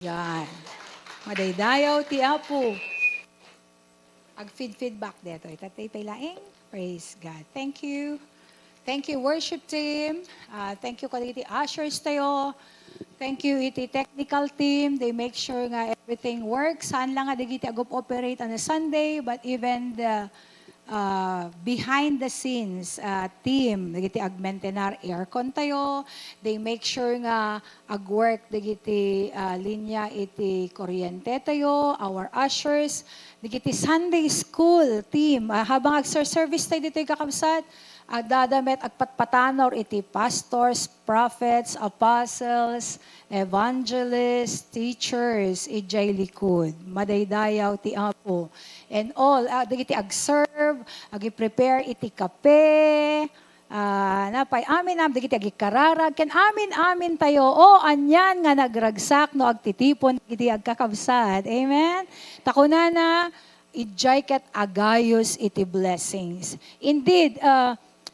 Yan. Madaydayaw ti Apo. Feedback dito. Itatay pailaing. Praise God. Thank you. Thank you, worship team. Thank you, kaliti ushers tayo. Thank you, iti technical team. They make sure nga everything works. Saan lang nga digiti operate on a Sunday, but even the behind the scenes team, digiti agmentenar aircon tayo. They make sure nga agwork digiti linya iti kuryente tayo, our ushers, digiti Sunday school team. Habang agser-service tayo dito kakabsat, agdadamet agpatpatanor iti pastors, prophets, apostles, evangelists, teachers, ijay likod. Madaydayaw ti Apo. And all, dagiti ag-serve, agi-prepare iti kape, napay amin dagiti agikararag, ken amin tayo, anyan nga nagragsak no agtitipon iti agkakabsat. Amen? Takunana, ijay ket agayos iti blessings. Indeed,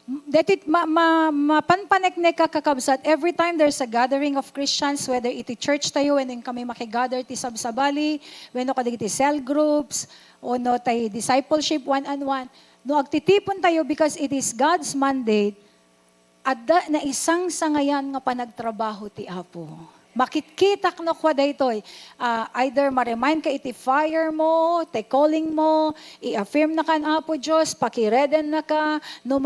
Datit mapanpaneknek kakabsat every time there's a gathering of Christians, whether iti church tayo, when kami makigather ti sabsabali, when kadigiti cell groups, o no tay discipleship one-on-one, no agtitipon tayo because it is God's mandate, adda na isang sangayan nga panagtrabaho ti Apo. Makitkitak no kwa daytoy. Either ma-remind ka iti fire mo, te calling mo, i-affirm na kan Apo Diyos, pakireden na ka, no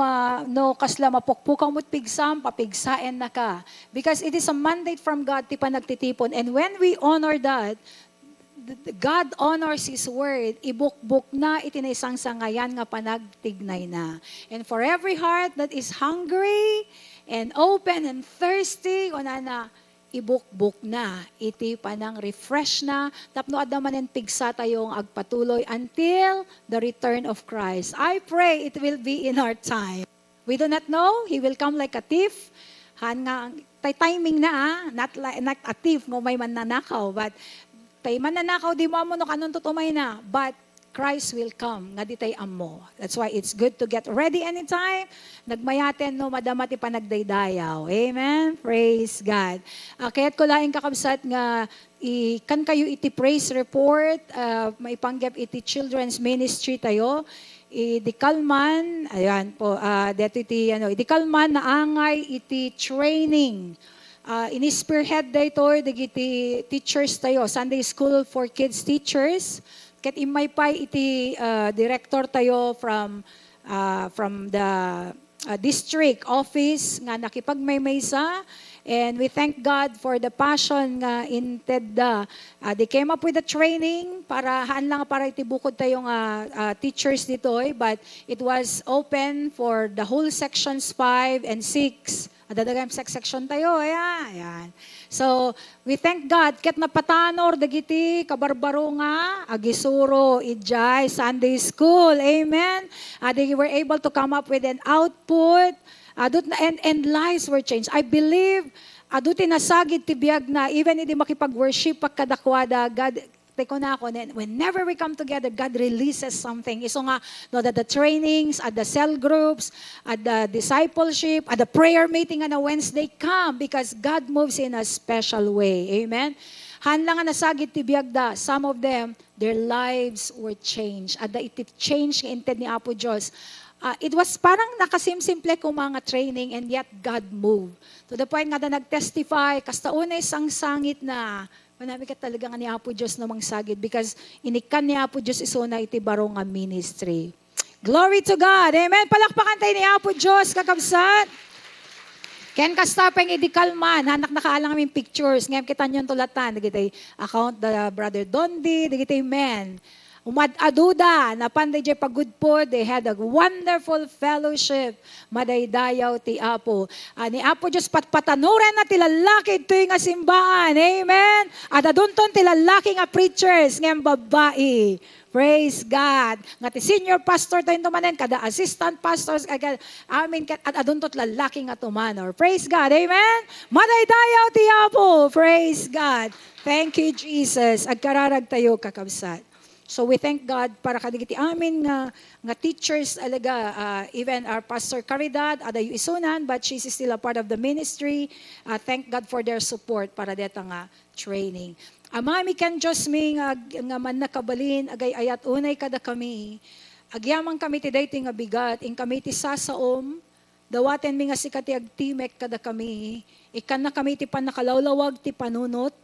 kasla mapukpukang mo't pigsam, papigsaen na ka. Because it is a mandate from God ti panagtitipon. And when we honor that, God honors His word, ibukbuk na itinaisang sangayan nga panagtignay na. And for every heart that is hungry and open and thirsty, na ibukbuk na, iti panang refresh na, tapno adaman and pigsa tayong agpatuloy until the return of Christ. I pray it will be in our time. We do not know, He will come like a thief. Timing na, not a thief, no may mananakaw, but tay mananakaw di mo no kanon tutumay na, but Christ will come, nga di tay ammo. That's why it's good to get ready anytime. Nagmayaten no madama ti panagdaydayaw. Amen. Praise God. Kaya't ko laing kakabsat nga kan kayo iti praise report, maipanggap iti children's ministry tayo. Idikalman, ayan po, dito iti idikalman na angay iti training. Ini-spearhead dito, digiti teachers tayo, Sunday School for Kids teachers. Ket imay pay iti director tayo from the district office nga nakipagmaymaysa. And we thank God for the passion nga in TEDDA. They came up with the training para iti bukod tayong teachers dito, but it was open for the whole sections 5 and 6. Adadagam section tayo, ayan. So, we thank God, ket napatanor, dagiti, kabarbaro nga, agisuro, ijay, Sunday School, amen. They were able to come up with an output, and lives were changed. I believe, aduti nasagid tibiyag na, even hindi makipag-worship pagkadakwada, God, teko na ako, whenever we come together, God releases something. Iso nga, that the trainings, at the cell groups, at the discipleship, at the prayer meeting on a Wednesday, come because God moves in a special way. Amen? Hanlang nga nasagit ti biyagda, some of them, their lives were changed. At the change nga inted ni Apo Diyos. It was parang nakasimsimple kung mga training, and yet God moved. To the point nga na nag-testify, kastaunay sang sangit na, manami ka talaga nga ni Apo Diyos namang sagid because inikan ni Apo Diyos iso na iti barong nga ministry. Glory to God. Amen. Palakpakan tayo ni Apo Diyos, kakabsat. Ken kastapeng idikalman, hanak nakaalang aming pictures. Ngayon kita nyo tulatan. Digitay account the Brother Dondi, digitay men. Umad-aduda, napanday jay pagudpod, they had a wonderful fellowship, madaydayaw ti Apo. Ni Apo Diyos patpatanuran na tilalaki ito nga simbahan, amen? At adunton tilalaki nga preachers, nga babae. Praise God. Nga ti senior pastor tayo tumanen, kada assistant pastors, amin, at aduntot lalaki nga tumanor. Praise God, amen? Madaydayaw ti Apo, praise God. Thank you, Jesus. Agkararag tayo kakabsat. So we thank God para kadigiti amin nga teachers alaga, even our Pastor Caridad, adayo isunan, but she's still a part of the ministry. Thank God for their support para deta nga training. Amami kan Diyos mi nga man nakabalin, agay ayat unay kada kami. Agyamang kami ti dayti nga bigat, ing kami ti sasaom, dawaten mi nga sikati agtimek kada kami. Ikan na kami ti panakalawlawag ti panunot,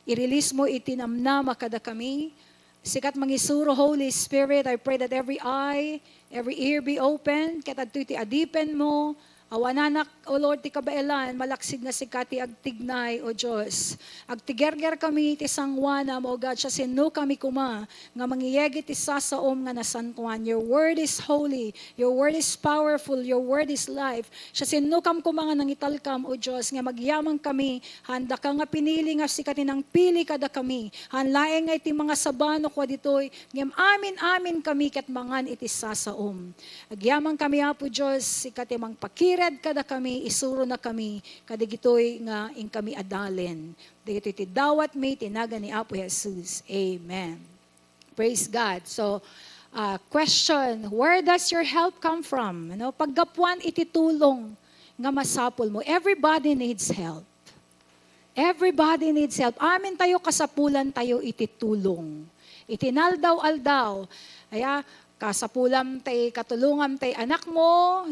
i-release mo iti namnama kada kami. Sikat mangisuro, Holy Spirit, I pray that every eye, every ear be open, ket adto iti adipen mo, awananak, O Lord, ti kabailan, malaksid nga sikati agtignay, O Diyos. Agtigerger kami ti sangwanam, O God, siya sino kami kuma, nga mangiyegi ti sasaom nga nasantuan. Your word is holy, your word is powerful, your word is life. Siya sino kam kuma nga nangitalkam, O Diyos, nga magyamang kami, handa ka nga pinili nga sikati ng pili kada kami, hanlaeng nga iti mga sabano kwa ditoy, ngem amin kami ket mangan iti sasaom. Agyamang kami, Apo Diyos, sikati mang pakired kada kami, isuro na kami, kadigitoy nga ing kami adalen. Digitoy ti dawat may tinaga ni Apo Jesus. Amen. Praise God. So, question, where does your help come from? Ano, paggapuan iti tulong nga masapol mo. Everybody needs help. Everybody needs help. Amin tayo kasapulan tayo iti tulong. Itinaldaw-aldaw. Aya, kasapulam tay katulungan tay anak mo,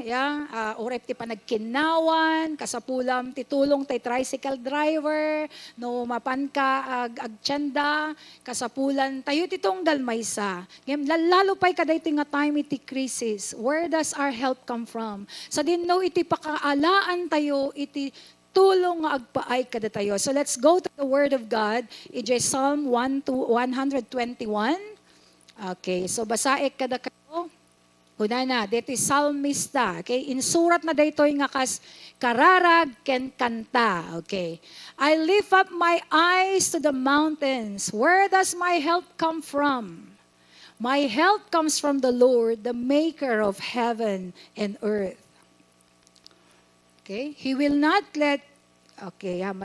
orep ti panagkinawan, kasapulam ti tulong tay tricycle driver, no mapan ka agtsyenda, kasapulan tayo ti tunggal maysa. Ngem lalo pay kaday ti nga time iti crisis. Where does our help come from? Sa dinno iti pakaalaan tayo iti tulong nga agpaay kada tayo. So let's go to the Word of God. Ije Psalm 121. Okay, so basaik kada kayo. Una na, dito salmista. Okay, insurat na dito nga kas kararag ken kanta. Okay, I lift up my eyes to the mountains. Where does my help come from? My help comes from the Lord, the maker of heaven and earth. Okay, He will not let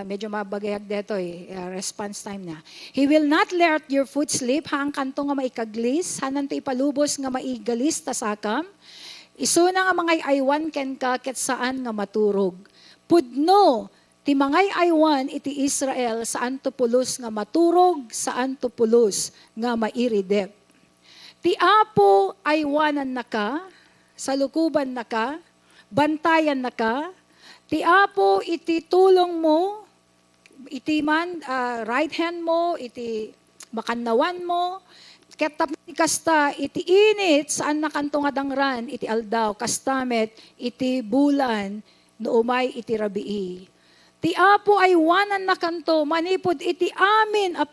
medyo mabagayag dito response time na. He will not let your foot slip, hang kanto nga maikaglis, hanan ti ipalubos nga maigalis tasakam. Iso na nga mga aywan ken ka ket saan nga maturog. Pudno, ti mangay aywan iti Israel saan to pulos nga maturog, saan to pulos nga mairidep. Ti Apo aywanan naka, salukuban naka, bantayan naka, ti Apo iti tulong mo, iti man right hand mo, iti makannawan mo, ket tapno kasta iti init saan nakanto nga dangran iti aldaw, kastamet iti bulan no umay iti rabii. Ti Apo ay wanan na kanto, manipod iti amin a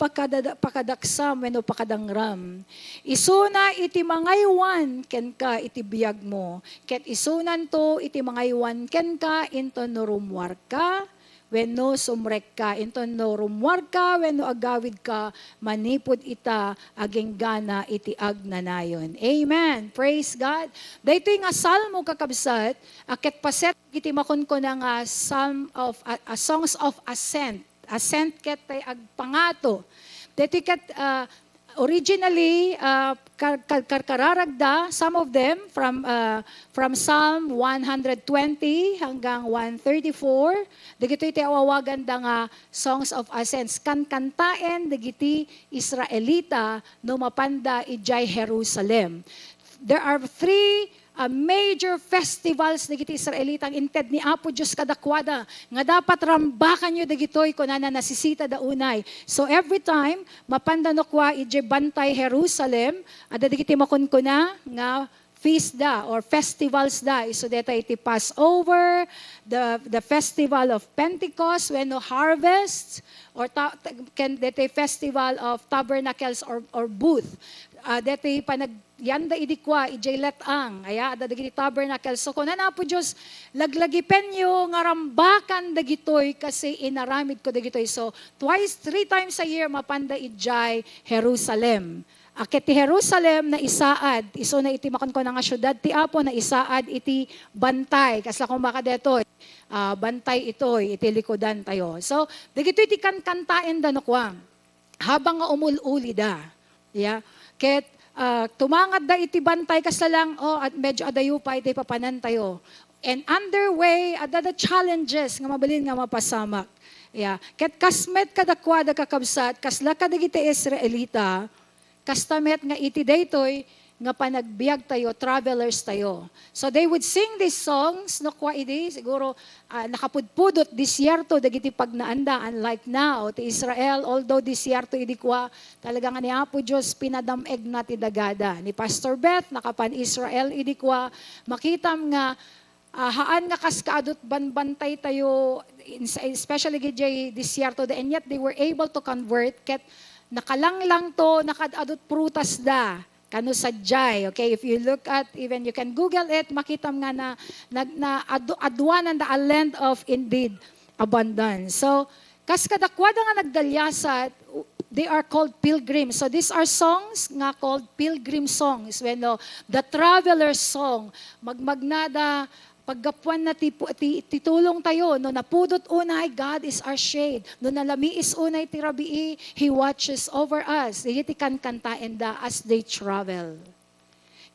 pakadaksam wenno pakadangram. Isuna iti mangaywan ken ka iti biyag mo. Ket isunan to iti mangaywan ken ka into norumwar ka, wenno sumrek ka, into norumwar ka, wenno agawid ka, manipod ita aging gana iti agnanayon. Amen. Praise God. Daytoy nga salmo kakabsat, ket paset iti makon ko na nga songs of ascent. Ascent ket tay agpangato. Daytoy ket originally kararagda, some of them from Psalm 120 hanggang 134, dagiti iti awawagan da nga songs of ascents. Kankantaen dagiti Israelita no mapanda ijay Jerusalem. There are three major festivals dagiti Israelitang inted ni Apo Dios kadakwada nga dapat rambakan nyo dagitoy kunana nasisita da unay. So every time mapandano kwa ije bantay Jerusalem, ada dagiti makunkuna nga feast da or festivals da. So deta iti Passover, the festival of Pentecost when no harvest, or deta festival of tabernacles or booth. Deta yanda idikwa, ijay letang, ada dagiti tabernacle. So kung na po Diyos, laglagipen nyo, ngarambakan dagitoy, kasi inaramid ko dagitoy. So, three times a year, mapanda ijay Jerusalem. Akit ti Jerusalem na isaad, iso na iti makon ko na nga syudad, ti Apo na isaad iti bantay. Kasla kung baka detoy, bantay itoy, iti likodan tayo. So, dagitoy iti kankantain da no kwa, habang nga umululi da. Yeah? Ket, tumangad da iti bantay kasalang, at medyo adayo pa iti papanan tayo. And underway, ada the challenges nga mabalin nga mapasamak. Yeah. Ket kasmet kadakwada kakabsat, kasla kadagiti Israelita, kastamet nga iti daytoy nga panagbiag tayo, travelers tayo. So they would sing these songs, no kwa idi, siguro nakapudpudot, disyerto, dagiti pagnaanda, unlike now, ti Israel, although disyerto idi kwa, talaga nga ni Apo Diyos, pinadameg na ti dagada. Ni Pastor Beth, nakapan Israel idi kwa, makitam nga, haan nga kaskaadot banbantay tayo, especially gijay disyerto, and yet they were able to convert, ket nakalanglang to, nakadadot prutas da, kano sadyay. Okay, if you look at, even you can Google it, makita nga na adwanan da a land of indeed abundance. So, kas kadakwada nga nagdalyasat, they are called pilgrims. So these are songs nga called pilgrim songs. When the traveler's song, magmagnada, paggapuan na titulong tayo, no napudot unay, God is our shade. No nalamiis unay tirabii, He watches over us. Iti kankantain da as they travel.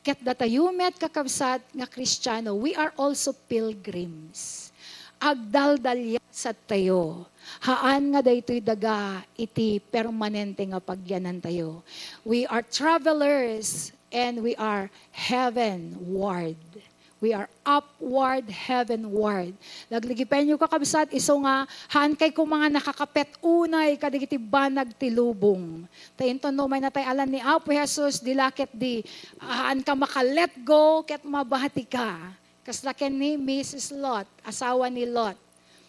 Ket datayumet kakabsat nga Kristiyano, we are also pilgrims. Agdaldalyasat tayo. Haan nga daytoy daga, iti permanente nga pagyanan tayo. We are travelers and we are heavenward. We are upward, heavenward. Lagligipen nyo kakabsat, iso nga, haan kay kung mga nakakapet unay, kadigiti banag tilubong. Tayo no, may natay alam ni Apo Jesus, dilakit di, haan ka maka-let go, ket mabahati ka. Kaslaken ni Mrs. Lot, asawa ni Lot.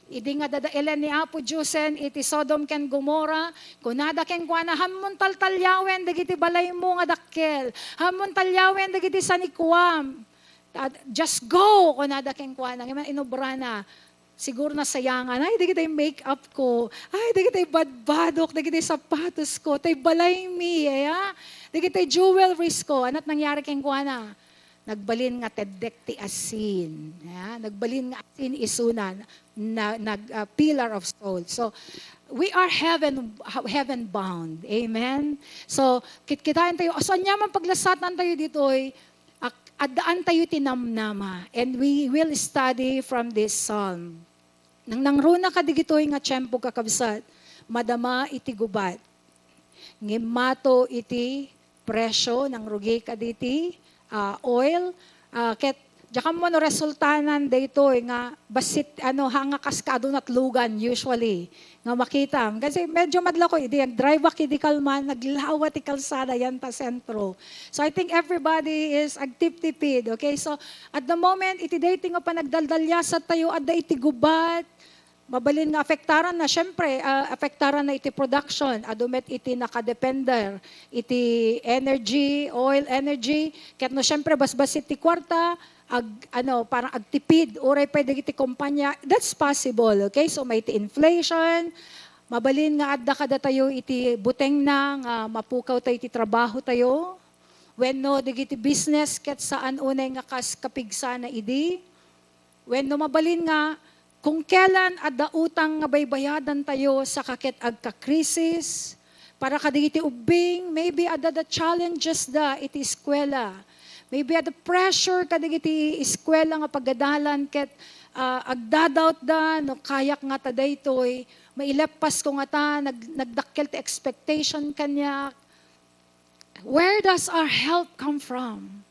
Idi nga dadailan ni Apo Diyosen, iti Sodom ken Gomora, kunada ken kuana, hamon taltalyawen, dagiti balay mo nga dakkel, hamon talyawen, dagiti sanikwam. Just go, kunada ken kuana, ngayon inobra na, siguro na sayangan, ay, di kita yung make-up ko, ay, di kita yung badbadok, di kita yung sapatos ko, tay balay mi, di kita yung jewelries ko, anat nangyari ken kuana? Nagbalin nga tedek ti asin, nagbalin nga asin isunan, pillar of salt. So, we are heaven bound. Amen? So, kitkitain tayo, so nyaman paglasatan tayo dito'y, adaan tayo tinamnama, and we will study from this psalm. Nang nangruna kadigitoy nga tiyempo kakabsat, madama iti gubat. Ngimato iti presyo ng rugi kaditi, oil, ket jakam mo no resultanan daytoy nga basit hanga kaskado natlugan usually nga makita. Kasi medyo madla ko idi drive aki di kalman naglawat ti kalsada yan ta sentro. So I think everybody is agtip-tipid. Okay? So at the moment iti dating nga panagdaldalyasat tayo adda iti gubat. Mabalin nga afektaran na, syempre, afektaran na iti production, adumet iti nakadepender, iti energy, oil energy, ket no syempre basbas iti kwarta, parang agtipid, oray pwede iti kumpanya, that's possible, okay? So may iti inflation, mabalin nga adda kada tayo iti buteng na, nga mapukaw tayo iti trabaho tayo, when no, digiti business, ket saan unay nga kapigsa na idi, when no mabalin nga, kung kailan adda utang nga baybayadan tayo sa kakit agka-krisis, para kadigiti ubing, maybe adda the challenges da iti eskwela. Maybe adda pressure kadigiti eskwela nga pagadalan ket agdadoubt da, no kayak nga ta daytoy, mailepas ko nga ta, nagdakkel ti expectation kanya. Where does our help come from?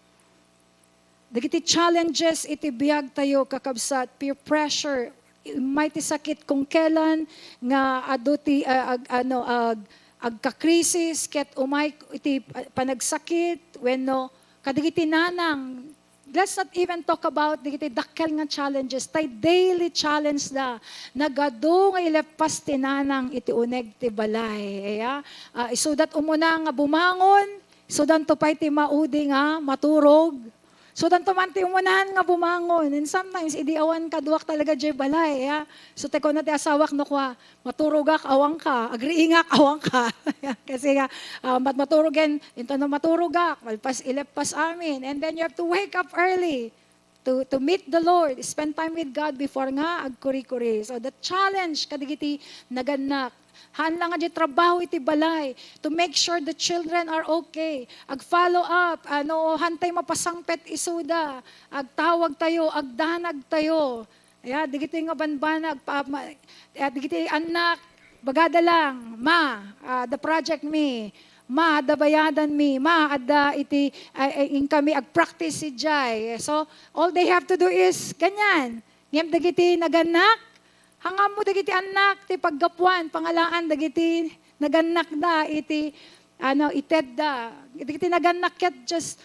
Dagiti challenges iti biag tayo kakabsat, peer pressure, may ti sakit kung kailan nga aduti agka-krisis ket umay iti panagsakit wenno kadigiti nanang. Let's not even talk about digiti dakkel nga challenges, tay daily challenge da nagadu nga ilepas ti nanang iti uneg ti balay. Isudat umuna nga bumangon, isudan to pay ti maudi nga maturog. So, danto man ti umunahan nga bumangon. And sometimes, idi awan ka, duwak talaga jay balay. So, teko na ti asawak no kwa, maturugak, awang ka. Agriingak, awang ka. Kasi nga, maturugen, ito na maturugak, malpas ilepas amin. And then you have to wake up early to meet the Lord. Spend time with God before nga, agkuri-kuri. So, the challenge, kadigiti, naganak. Han lang nga di trabaho iti balay to make sure the children are okay. Ag-follow up, hantay mapasangpet isuda, agtawag tayo, agdanag tayo. Ya, digiti nga banbanag, digiti anak, bagada lang, the project me, the bayadan me, adda iti, in kami ag-practice si Jai. So, all they have to do is, ganyan. Ngem dagiti naganak, hangam mo dagiti anak, ti paggapuan, pangalaan, dagiti naganak da, iti, ited da. Dagiti naganak ket just,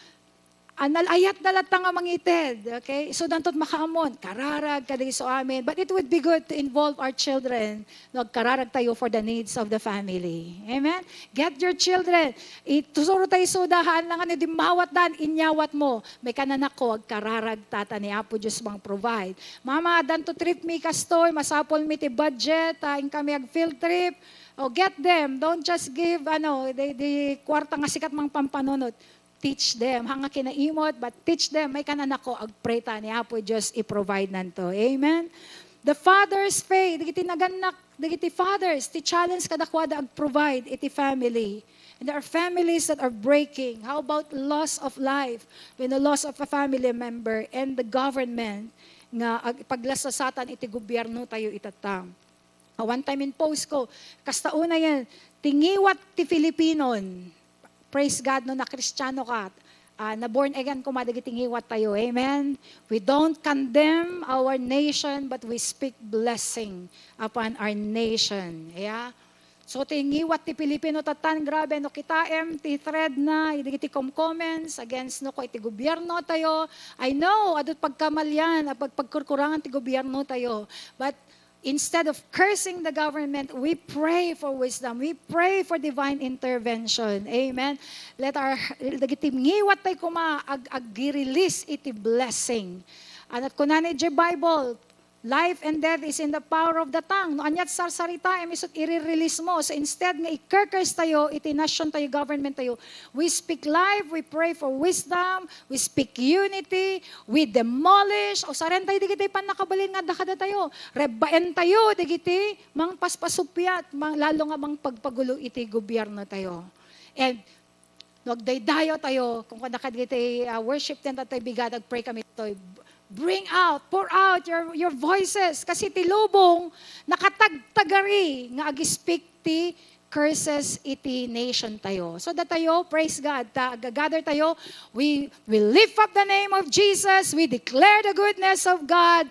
analayat na latang nga mangited. Okay? So, dantot makaamon, kararag kadagi so amin. But it would be good to involve our children. Kararag tayo for the needs of the family. Amen? Get your children. Itusuro tayo sudahan lang ano, di mawat dan, inyawat mo. May kananak ko, kararag tata ni Apo Diyos bang provide. Mama, danto trip mi kastoy, masapol mi ti budget, in kami ag field trip. Get them. Don't just give, the kwarta nga sikat mang pampanunod. Teach them. Hanga kinaimot, but teach them. May kanan ako, agpray ta ni Apo Diyos, i-provide nanto. Amen? The father's faith, digiti naganak, digiti fathers, ti challenge kadakwada ag-provide, iti family. And there are families that are breaking. How about loss of life? When the loss of a family member and the government, nga paglasasatan iti gobyerno tayo itatang. One time in post ko, kastauna yan, tingiwat ti Filipinon. Praise God, no na Kristiyano ka, na born again kumadagiting hiwat tayo. Amen? We don't condemn our nation, but we speak blessing upon our nation. Yeah? So, tingiwat ti Pilipino tatan, grabe, no kita ti thread na, idigiti comments against no ko iti gobyerno tayo. I know, adot pagkamalyan, pagkurkurangan ti gobyerno tayo. But, instead of cursing the government, we pray for wisdom. We pray for divine intervention. Amen. Let our ngiwat tay kuma ag-release iti blessing. At kunani di Bible, life and death is in the power of the tongue. No anyat sarsarita emisot i-release mo. So instead nga i-curse tayo, iti nation tayo, government tayo. We speak life, we pray for wisdom, we speak unity, we demolish. O saren tayo digiti pan nakabalin nga dakada tayo. Rebaen tayo digiti mang paspasupyat, lalo nga mang pagpagulo iti gobyerno tayo. And nagdaydayo tayo kung nakaditi worship tent tayo bigad pray kami tayo. Bring out, pour out your voices. Kasi ti lubong, nakatagtagari, nga ag-speak ti curses iti nation tayo. So that tayo, praise God, gather tayo, we lift up the name of Jesus, we declare the goodness of God,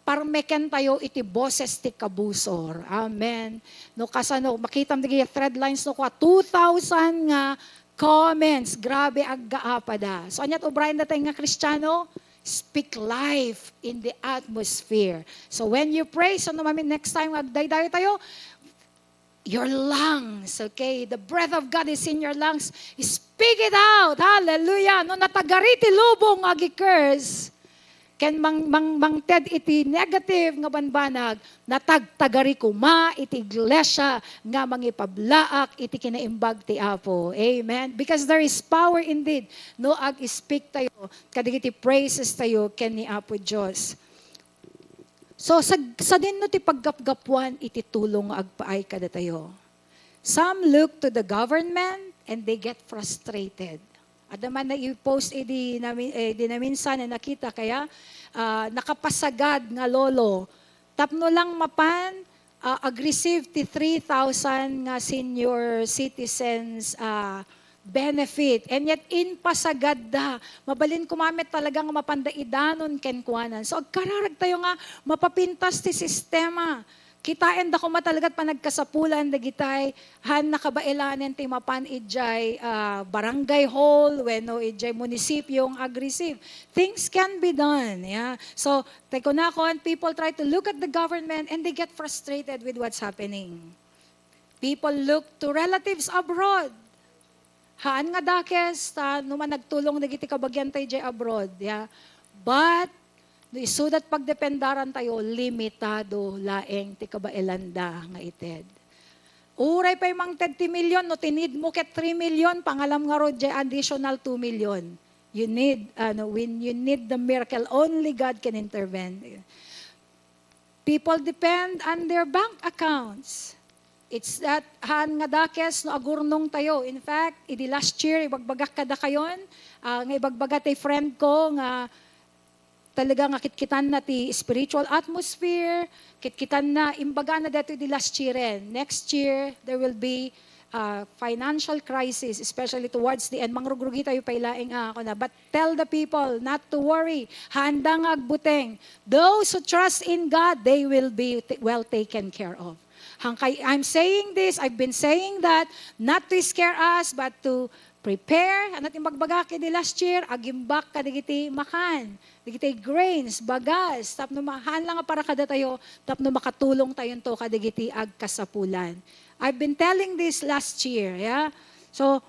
parmeken tayo iti boses ti kabusor. Amen. No kasano, makita mo di thread lines no kwa 2,000 nga comments. Grabe aggaapada. So anyat obrayan na tayo nga Kristiyano, speak life in the atmosphere. So when you pray, so naman next time magdaydayo tayo, your lungs, okay? The breath of God is in your lungs. Speak it out. Hallelujah. No natagariti lubong agi-curse. Ken mang ted iti negative nga banbanag, natagtagari kuma iti iglesia nga mangipablaak iti kinaimbag ti Apo. Amen. Because there is power indeed. No ag-speak tayo, kadigiti praises tayo ken ni Apo Dios. So sa dinno ti paggapgapuan iti tulong nga agpaay kada tayo. Some look to the government and they get frustrated. Adaman na i-post di naminsan na nakita kaya nakapasagad nga lolo. Tapno lang mapan ag-receive ti 3,000 nga senior citizens benefit. And yet in pasagad da, mabalin kumamit talagang mapandaidanon ken kuanan. So agkararag tayo nga mapapintas ti sistema. Kitain da ko matalagat pa nagkasapulan da gitay han nakabailanen ti mapan ijay barangay hall wenno ijay munisipyong ag-receive. Things can be done. Yeah. So, teko na ko, and people try to look at the government and they get frustrated with what's happening. People look to relatives abroad. Haan nga dakes, numan nagtulong na giti kabagyan tayo jay abroad. Yeah. But, so that pagdependaran tayo, limitado laeng ti kabaelanda nga ited. Uray pa yung ted ti milyon, no tinid mo ket 3 million, pangalam nga rod additional 2 million. You need, when you need the miracle, only God can intervene. People depend on their bank accounts. It's that han nga dakes no agurnong tayo. In fact, idi last year ibagbagak kada kayon, nga ibagbaga tay friend ko nga talaga nga kitkitan na ti spiritual atmosphere, kitkitan na imbaga na dito di last year rin. Next year, there will be financial crisis, especially towards the end. Mangrugrugi tayo pailaing ako na. But tell the people not to worry. Handang agbuteng. Those who trust in God, they will be well taken care of. I'm saying this, I've been saying that, not to scare us, but to prepare. Anat yung magbagaki di last year, agimbak ka digiti makan. Digiti grains, bagas, tapno mahan lang para kada tayo, tapno makatulong tayo to kadigiti agkasapulan. I've been telling this last year, yeah? So,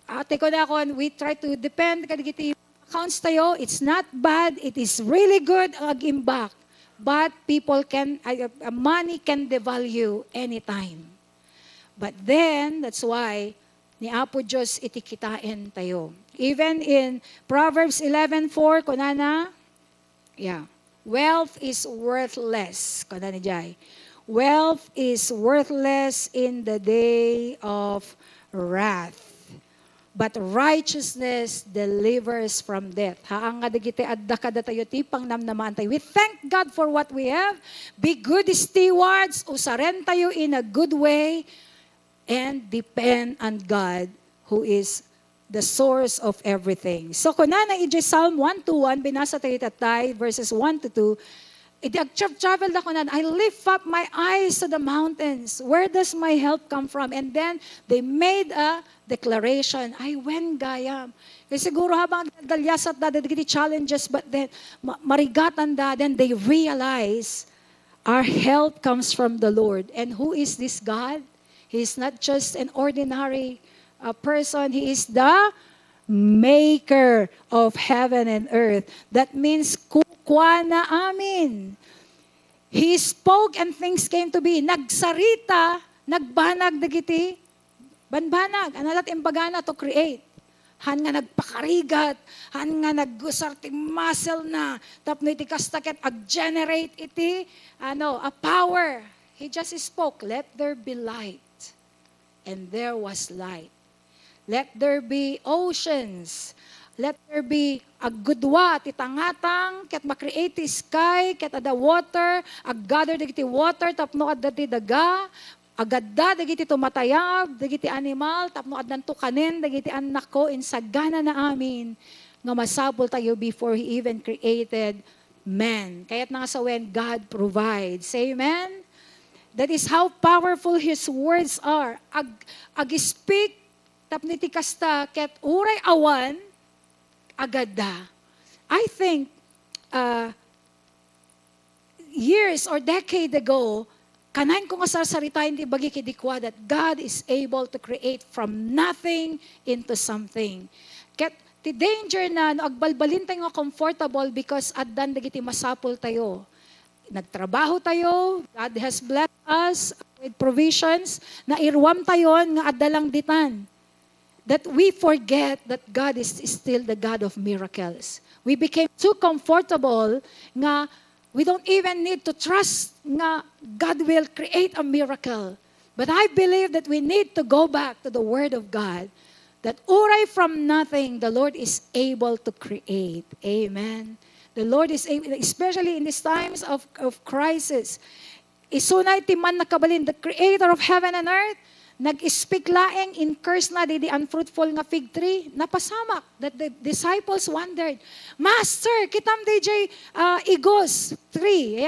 ate ko na ako, we try to depend kadigiti accounts tayo. It's not bad, it is really good agimbak. But people can, money can devalue anytime. But then, that's why, ni Apo Diyos itikitain tayo. Even in Proverbs 11:4, kunana, wealth is worthless. Kunana jay. Wealth is worthless in the day of wrath. But righteousness delivers from death. Haang nga digiti adda kada tayo tipang namnaman tayo. We thank God for what we have. Be good stewards. Usaren tayo in a good way. And depend on God who is the source of everything. So kunana ije Psalm 121, binasa tayo tatay, verses 1-2, travel na ko na, I lift up my eyes to the mountains. Where does my help come from? And then they made a declaration. I went gayam. Kasi siguro habang dalyasat da, digiti challenges, but then marigatan da, then they realize our help comes from the Lord. And who is this God? He is not just an ordinary person. He is the maker of heaven and earth. That means kukwa na amin. He spoke and things came to be. Nagsarita, nagbanag dagiti, banbanag. Analat imbagana to create. Han nga nagpakarigat, han nga naggusar ti muscle na, tapno iti kastaket, ag-generate iti, a power. He just spoke, let there be light. And there was light. Let there be oceans. Let there be a gudwa, titangatang, ket makreate sky, ket ada water, ag-gather dagiti water, tapno adda ti daga, agadda dagiti tumatayab, dagiti animal, tapno addan tukanen, dagiti anak ko, insagana na amin, nga masabol tayo before He even created man. Kaya't nga sa when God provides. Amen? That is how powerful His words are. Ag-speak, tapniti kasta, ket uray awan, agada. I think, years or decade ago, kanain ko nga sarsaritain di bagi kidikwa that God is able to create from nothing into something. Ket ti danger na no, agbalbalin tayo nga comfortable because addan dagiti masapol tayo. Nagtrabaho tayo, God has blessed us with provisions, na irwam tayo nga adalang ditan. That we forget that God is still the God of miracles. We became too comfortable nga we don't even need to trust nga God will create a miracle. But I believe that we need to go back to the Word of God. That uray from nothing, the Lord is able to create. Amen. The Lord is able, especially in these times of crisis. Isunay ti man nakabalin, the Creator of heaven and earth, nag-speak laeng in curse na di unfruitful nga fig tree, napasamak, that the disciples wondered, Master, kitam DJ igos tree,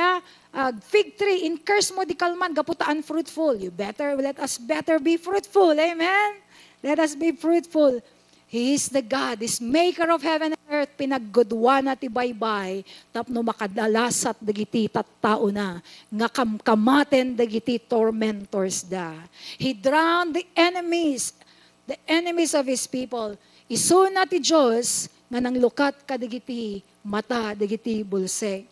fig tree, in curse mo di kalman, gaputa unfruitful. Let us better be fruitful, amen? Let us be fruitful. He is the God, this maker of heaven and earth, pinaggudwa na ti baybay, tapno makadalasat dagiti tattao na, nga kamkamaten dagiti tormentors da. He drowned the enemies of His people. Isuna ti Diyos, nga nang lukat ka dagiti mata, dagiti bulsek.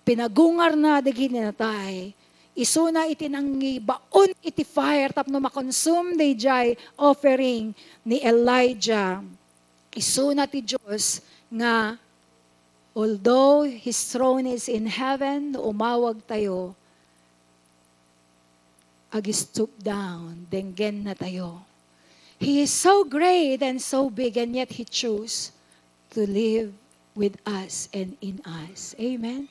Pinagungar na dagiti natay, isuna iti nangi baon iti fire tapno makonsume day jay offering ni Elijah. Isuna ti Diyos nga although His throne is in heaven, umawag tayo, ag-stoop down, denggen na tayo. He is so great and so big and yet He chose to live with us and in us. Amen?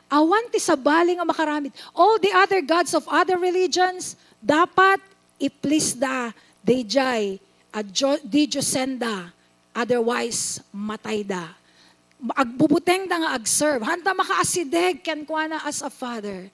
Awan ti sabali nga makaramid. All the other gods of other religions, dapat i-please da, dijay, di Diosenda, otherwise matay da. Agbubuteng da nga ag-serve. Handa makaasideg ken kuana as a father.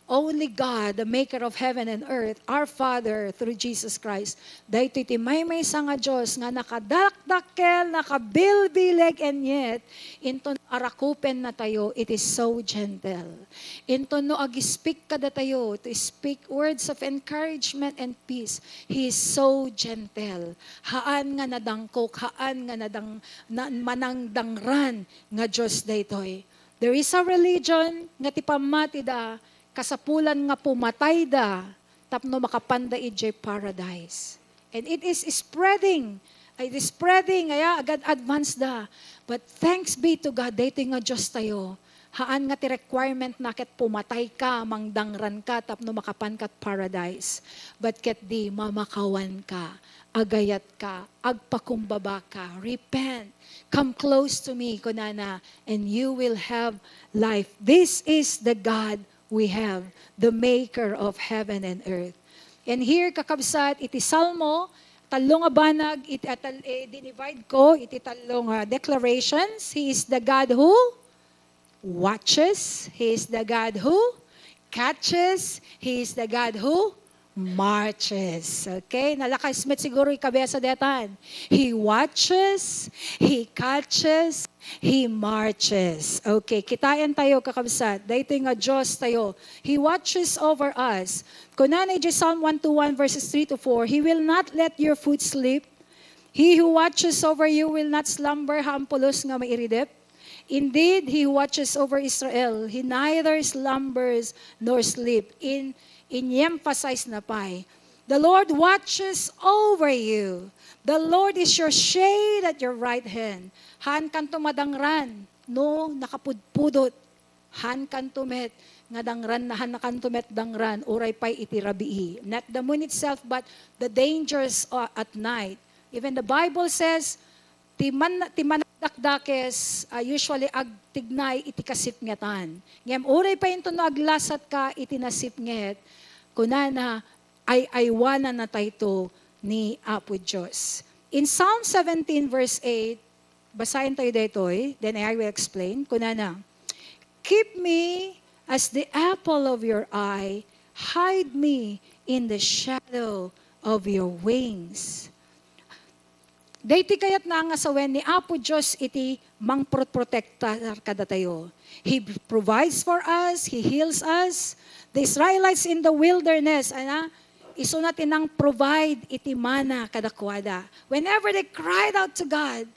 Only God, the maker of heaven and earth, our Father, through Jesus Christ, dahito iti may sa nga Diyos, nga nakadakdakkel, nakabilbileg, and yet, into arakupen na tayo, it is so gentle. Into no ag-speak kada tayo, to speak words of encouragement and peace, He is so gentle. Haan nga nadangkok, haan nga manangdangran nga Diyos daytoy. There is a religion nga ti pamati da, kasapulan nga pumatay da, tapno makapanda ije paradise. And it is spreading, kaya agad advance da. But thanks be to God, dito nga Diyos tayo, haan nga ti requirement na ket pumatay ka, mangdangran ka, tapno makapan kat paradise. But ket di mamakawan ka, agayat ka, agpakumbaba ka, repent, come close to me, kunana, and you will have life. This is the God we have, the maker of heaven and earth. And here, kakabsat, iti Salmo, talong abanag, dinivide ko, iti talong declarations. He is the God who watches. He is the God who catches. He is the God who marches. Okay? Nalakasmet siguro ikabesa detan. He watches, He catches, He marches. Okay, kitayan tayo kakabsat. Dahito nga Diyos tayo. He watches over us. Kunanay Psalm 121 verses 3 to 4, He will not let your foot slip. He who watches over you will not slumber, hampulos nga mairidip. Indeed, He who watches over Israel, He neither slumbers nor sleep. In-emphasize na pa'y, the Lord watches over you. The Lord is your shade at your right hand. Han kan tumadangran, no, nakapudpudot. Han kan tumet, nga dangran na han kan tumet dangran, uray pa'y itirabii. Not the moon itself, but the dangers at night. Even the Bible says, timanagdakdakes, usually agtignay iti kasipngetan. Ngem uray pa ito no aglasat ka itinasipnget, kunana ay aywanan na tayo ni Apo Diyos. In Psalm 17 verse 8, basahin tayo ditoy, then I will explain, kunana, keep me as the apple of your eye, hide me in the shadow of your wings. Dayti kayat na nga sawen ni Apo Diyos iti mangprotekta kada tayo. He provides for us, He heals us. The Israelites in the wilderness, iso natin ang provide iti mana kadakwada. Whenever they cried out to God,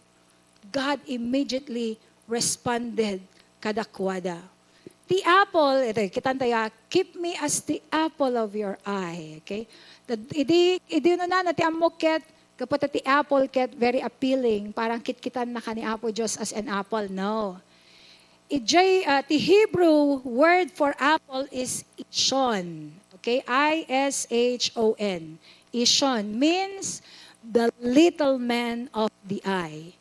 God immediately responded kadakwada. The apple, ito, kitantaya, keep me as the apple of your eye. Okay? Idi no na nati amoket, kapag ti apple ket very appealing, parang kitkitan na ka ni Apo Diyos as an apple. No. The Hebrew word for apple is ishon. Okay? I-S-H-O-N. Ishon means the little man of the eye.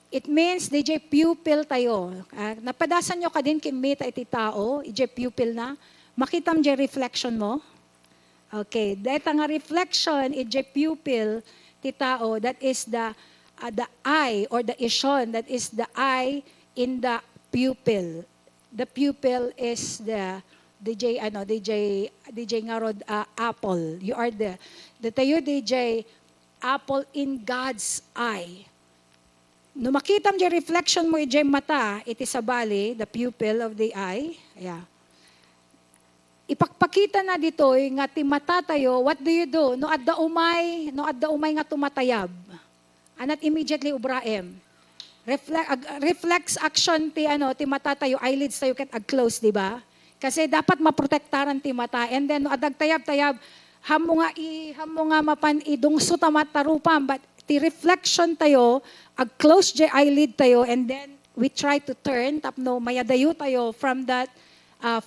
It means, DJ pupil tayo. Napadasan nyo ka din kimita iti tao, DJ pupil na. Makitam di reflection mo. Okay. Dahil nga reflection, DJ pupil, ti tao, that is the eye or the ishon, that is the eye in the pupil. The pupil is the DJ ngarod apple. You are the tayo DJ apple in God's eye. No makita mo yung reflection mo ijay mata, iti sabali, the pupil of the eye. Yeah. Ipakpakita na dito nga ti mata tayo, what do you do? No adda umay nga tumatayab. Anat immediately ubraem. Reflex action ti mata tayo, eyelids tayo ket ag-close, di ba? Kasi dapat maprotektaran ti mata. And then no adag tayab-tayab, hamo nga mapan idungso tamat tarupam, but ti reflection tayo, ag-close di eyelid tayo, and then we try to turn, tapno mayadayo tayo from that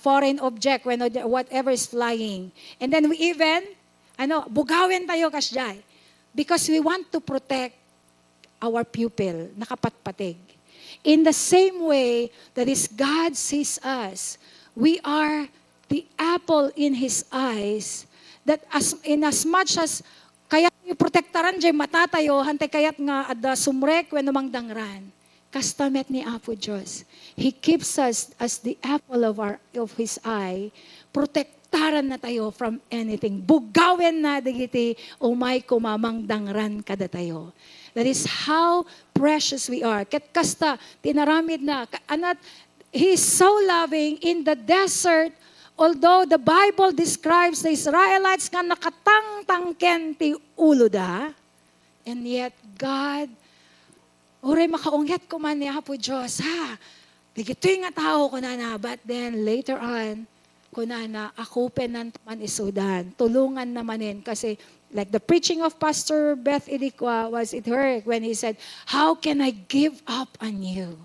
foreign object, when whatever is flying. And then we even, bugawin tayo kasjay. Because we want to protect our pupil, nakapatpatig. In the same way that is God sees us, we are the apple in His eyes, that in as much as kaya yung protektaran dyan matatayo, hantay kayat nga ada sumrek when namang dangran. Kastamet ni Apo Diyos. He keeps us as the apple of His eye. Protektaran na tayo from anything. Bugawin na digiti umay kumamang dangran kada tayo. That is how precious we are. Ket kasta tinaramid na anat He is so loving in the desert. Although the Bible describes the Israelites nga nakatangtangken ti ulo da, and yet God, oray makaungyat ko man niya po Diyos, ha? Digito'y nga tao ko na, but then later on, ko na ako penan man isudan. Tulungan namanin kasi like the preaching of Pastor Beth Idikwa was it her when he said, how can I give up on you?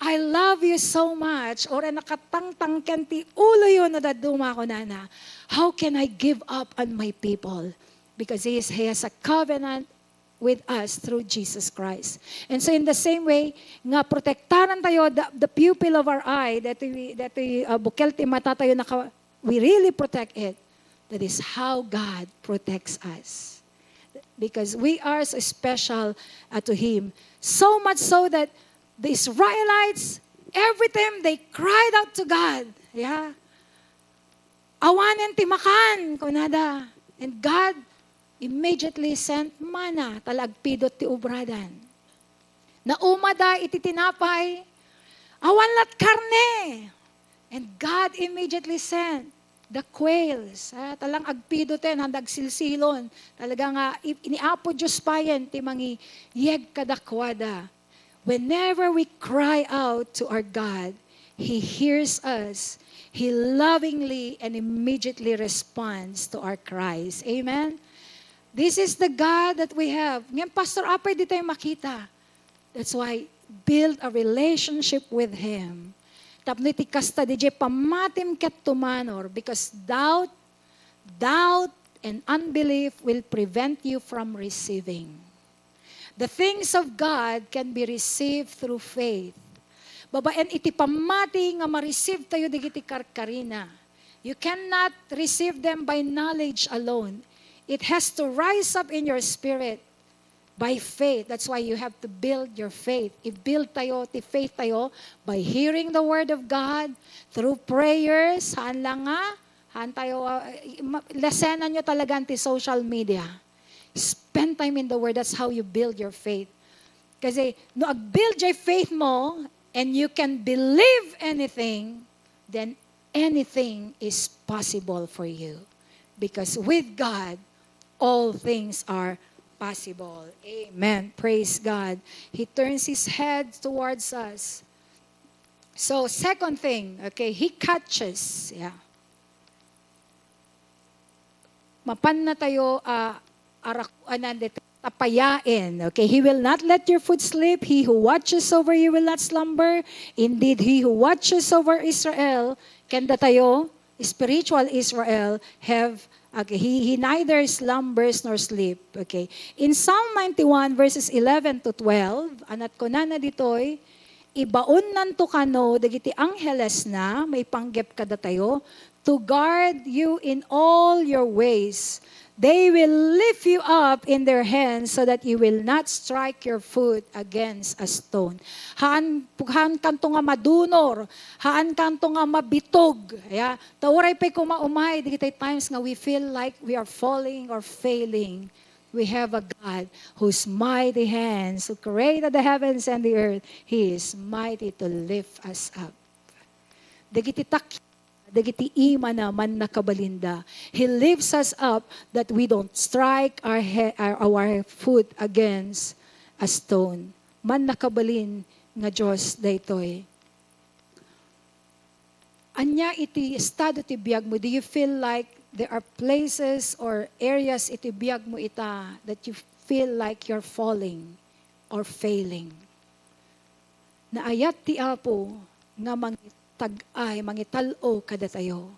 I love you so much. Or nakatangtang kanti ulo yun na daduma ko na. How can I give up on my people? Because He has a covenant with us through Jesus Christ. And so in the same way, nga protektaran tayo, the pupil of our eye, that we bukelti mata tayo, we really protect it. That is how God protects us. Because we are so special to Him. So much so that the Israelites, every time they cried out to God, yeah, awanen timakan, kunada. And God immediately sent manna, talagpidot ti ubradan. Naumada iti tinapay, awan lat karne. And God immediately sent the quails. Talang agpidoten, handag silsilon. Talaga nga, iniapo Diyos payen, ti mangi yeg kadakwada. Whenever we cry out to our God, He hears us. He lovingly and immediately responds to our cries. Amen? This is the God that we have. Ngayon, Pastor Apay, di tayo makita. That's why, build a relationship with Him. Tapniti kasta di pamatim ket tumanor, because doubt and unbelief will prevent you from receiving. The things of God can be received through faith. Babaen iti pamati nga ma-receive tayo digiti karkarina. You cannot receive them by knowledge alone. It has to rise up in your spirit by faith. That's why you have to build your faith. I-build tayo, ti faith tayo, by hearing the Word of God, through prayers, haan lang nga, haan tayo, lesenan nyo talaga ti social media. Spend time in the Word. That's how you build your faith. Kasi, no, ag-build your faith mo, and you can believe anything, then anything is possible for you. Because with God, all things are possible. Amen. Praise God. He turns His head towards us. So, second thing, okay, He catches. Yeah. Mapan na tayo, tapayain. Okay, He will not let your foot slip. He who watches over you will not slumber. Indeed, He who watches over Israel, kenda tayo, spiritual Israel, have, okay, he neither slumbers nor sleep. Okay. In Psalm 91 verses 11 to 12, anat ko na ditoy, ibaon nanto kano, dagiti angheles na, may panggep kada tayo, to guard you in all your ways. They will lift you up in their hands so that you will not strike your foot against a stone. Haan kanto nga madunor, haan kanto nga mabitog. Yeah? Tauray pa'y kumaumay, di kita'y times nga we feel like we are falling or failing. We have a God whose mighty hands, who created the heavens and the earth, He is mighty to lift us up. Dagiti dagiti ima naman nakabalinda. He lifts us up that we don't strike our foot against a stone. Man nakabalin nga Diyos daytoy. Anya iti estado ti biag mo, do you feel like there are places or areas iti biag mo ita that you feel like you're falling or failing? Naayat ti Apo nga tag-ay, mangitalo kada tayo.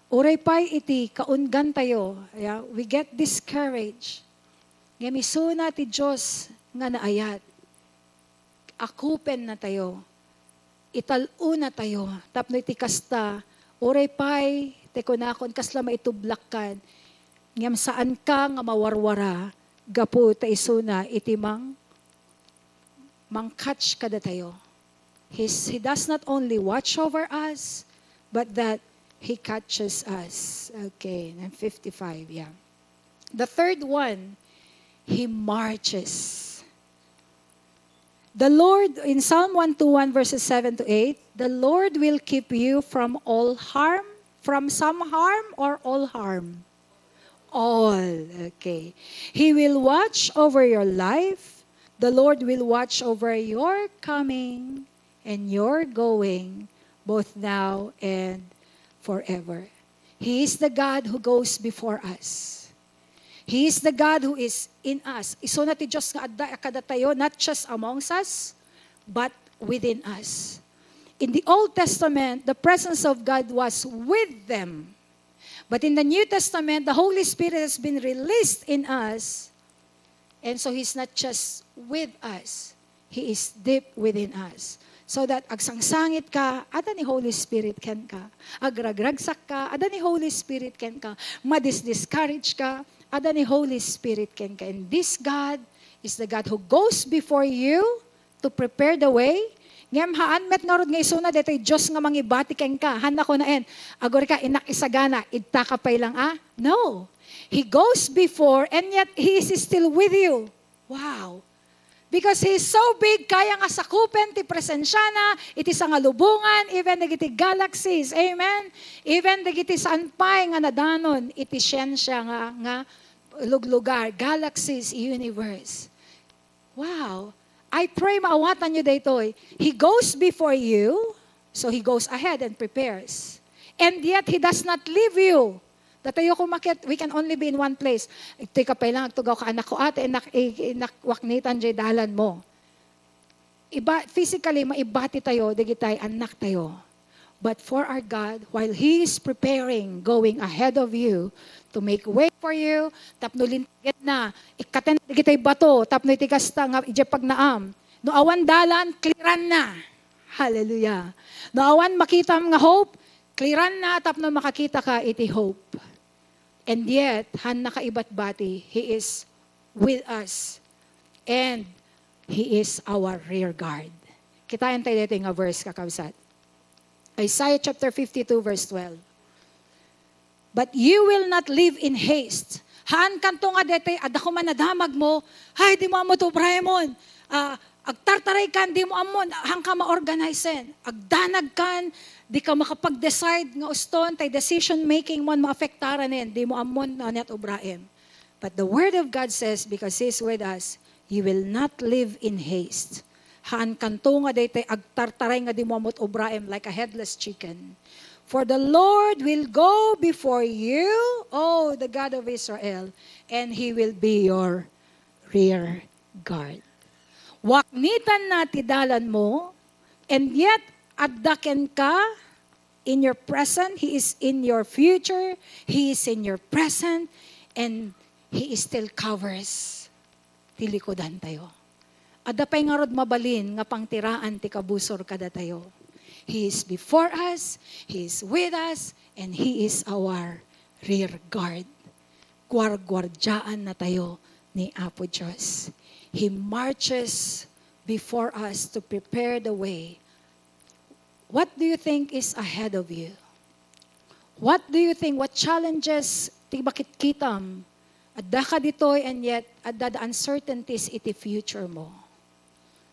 Uray pa'y iti kaungan tayo. Yeah? We get discouraged. Nga misuna ti Diyos nga naayat. akupen na tayo. Italuna tayo. Tapno iti kasta, oray pay, te kunakon kasla maitublakkan. Ngam saan ka nga mawarwara, gapu ta isuna iti mangkatch kada tayo. He does not only watch over us, but that He catches us. Okay, and 55, yeah. The third one, He marches. The Lord, in Psalm 121 verses 7 to 8, the Lord will keep you from all harm, from some harm or all harm? All, okay. He will watch over your life. The Lord will watch over your coming and your going, both now and forever. He is the God who goes before us. He is the God who is in us. Iso na ti Diyos nga adda kada tayo, not just amongst us, but within us. In the Old Testament, the presence of God was with them. But in the New Testament, the Holy Spirit has been released in us. And so He's not just with us. He is deep within us. So that agsangsangit ka, ada ni Holy Spirit ken ka. Agragragsak ka, ada ni Holy Spirit ken ka. Madiscourage ka, ada ni Holy Spirit ken ka. And this God is the God who goes before you to prepare the way. Ngem haan met nga rod nga isuna detay Dios nga mangibati ken ka. Han ako na en. Agor ka inak isagana, idta ka pay lang No. He goes before and yet He is still with you. Wow. Because He is so big, kaya nga sakupen, ti presensya na, iti sa nga lubungan, even dagiti galaxies, amen? Even dagiti saan pa'y nga nadanon, iti siyensya nga luglugar, galaxies, universe. Wow! I pray maawatan nyo daytoy. He goes before you, so He goes ahead and prepares. And yet, He does not leave you. Datayo kumakit, we can only be in one place. Iti ka pa lang, tugaw ka anak ko ate, inakwaknitan jay dalan mo. Physically, maibati tayo, digitay, anak tayo. But for our God, while He is preparing, going ahead of you, to make way for you, tapno lintigit na, ikaten digitay bato, tapno itigasta nga, ijepag naam. No awan dalan, clearan na. Hallelujah. No awan makita nga hope, clearan na, tapno makakita ka, iti hope. And yet, han nakaibat-bati, He is with us. And He is our rear guard. Kitayan tayo dito yung verse, kakabsat. Isaiah chapter 52, verse 12. But you will not live in haste. Haan kanto nga dito, adako man nadamag mo, hay, di mo amo to, Brahimon. Agtartaray kan, di mo amon, hang ka ma-organizen. Agdanag kan, di ka makapag-decide nga uston, tay decision making mo, maafektaran di mo amon na net obraem. But the word of God says, because He's with us, you will not live in haste. Haan kanto nga daytay agtartaray nga di mo amot obraem like a headless chicken. For the Lord will go before you, oh, the God of Israel, and He will be your rear guard. Waknitan na tidalan mo, and yet addaken ka in your present. He is in your future. He is in your present. And He still covers. Tilikodan tayo. Adapay nga rod mabalin nga pangtiraan ti kabusor kada tayo. He is before us. He is with us. And He is our rear guard. Gwardyaan na tayo ni Apo Diyos. He marches before us to prepare the way. What do you think is ahead of you? What do you think? What challenges ti bakit kitam? Adda ka ditoy and yet adda the uncertainties iti future mo.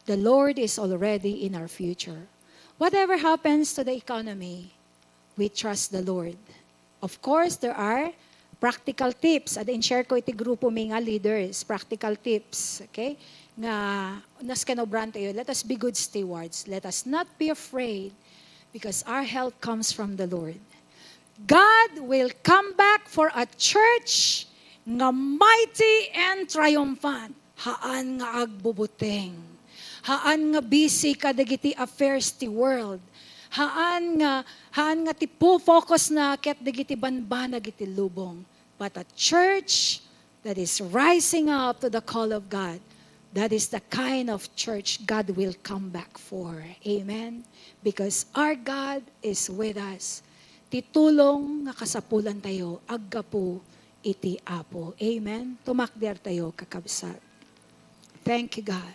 The Lord is already in our future. Whatever happens to the economy, we trust the Lord. Of course, there are practical tips. At in-share ko iti grupo may nga leaders. Practical tips. Okay? Nga, naskenobran tayo. Let us be good stewards. Let us not be afraid because our help comes from the Lord. God will come back for a church nga mighty and triumphant. Haan nga agbubuteng. Haan nga busy kadagiti affairs ti world. Haan nga ti focus na ket digiti banbanag iti lubong. But a church that is rising up to the call of God That is the kind of church God will come back for. Amen? Because our God is with us. Titulong nga kasapulan tayo, aggapo iti apo. Amen? Tumakder tayo, kakabsat. Thank you, God.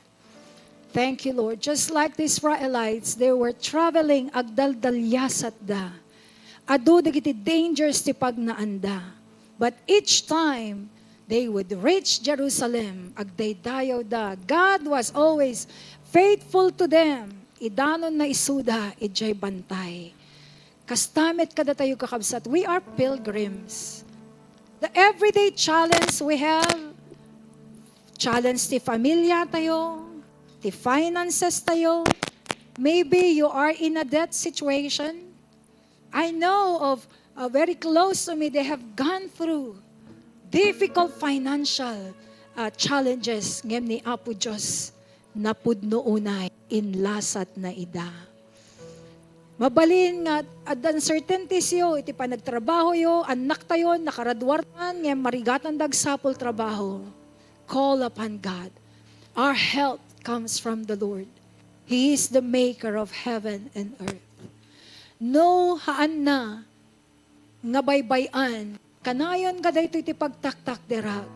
Thank you, Lord. Just like the Israelites, they were traveling agdaldalyasat da. Adu dagiti dangers ti pagnaanda. But each time, they would reach Jerusalem, agdaydayaw da. God was always faithful to them. Idanon na isuda, ijay bantay. Kastamit kada tayo kakabsat. We are pilgrims. The everyday challenge we have, challenge ti familia tayo, ti finances tayo. Maybe you are in a debt situation. I know of very close to me, they have gone through difficult financial challenges. Ngem ni Apo Diyos, napudno unay, inlasat na ida. Mabalin nga, at uncertainties yo, iti pa nagtrabaho yo, anak tayo, nakaradwartan, ngem marigatan dagsapol trabaho. Call upon God. Our help comes from the Lord. He is the maker of heaven and earth. No haan na, nga baybayan, kanayon ka dayto iti pagtaktak derag.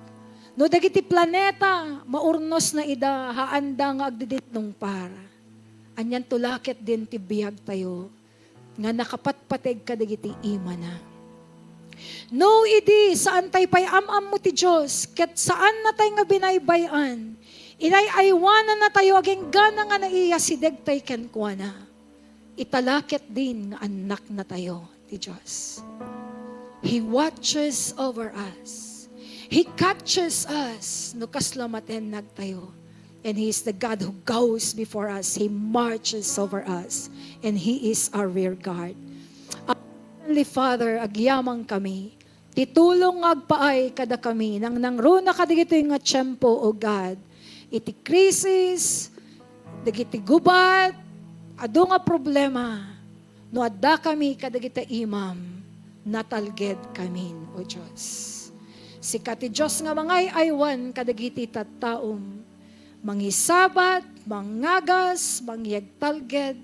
No dagiti planeta, maurnos na ida, haanda nga agdidit nung para. Anyan tulakit din ti biyag tayo, nga nakapatpateg ka dagiti ima na. No idi, saan tayo pa'y amam mo ti Diyos, ket saan na tayo nga binaybayan, inay-aywanan na tayo, aging gana nga naiyasideg tayo kenkwana. Italakit din nga anak na tayo ti Diyos. He watches over us. He catches us. No kaslamaten nagtayo. And He is the God who goes before us. He marches over us. And He is our rear guard. Heavenly Father, agyamang kami. Titulong agpaay kada kami. Nang nangruna kadigito yung nga tiyempo, O God. Iti krisis, dagiti gubat, ado nga problema. No adda kami kadagita imam. Natalged kamin, O Diyos. Sikati Diyos nga mangay aywan kadagiti tattaom, mangisabat, mangagas, mangyagtalged,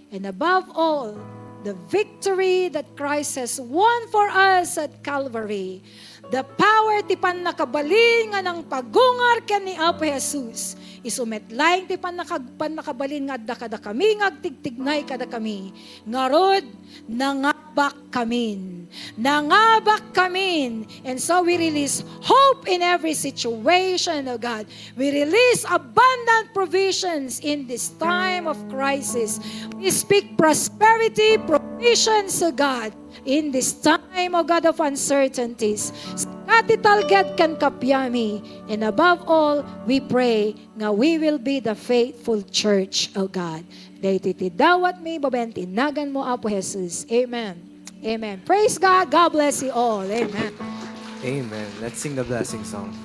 and above all, the victory that Christ has won for us at Calvary, the power ti pan nakabalin nga ng pagungar ken ni Apo Jesus, isumetlaing ti pan nakabalin nga adda kada kami, nga agtigtignay kada kami, ngarod, nangabak kamin. Nangabak kamin. And so we release hope in every situation, O God. We release abundant provisions in this time of crisis. We speak prosperity, provisions, O God, in this time, O God, of uncertainties. Katitalged kan kapyami. And above all, we pray nga we will be the faithful church, O God. Dahito iti dawat may babentinagan mo, Apo Jesus. Amen. Amen. Praise God. God bless you all. Amen. Amen. Let's sing the blessing song.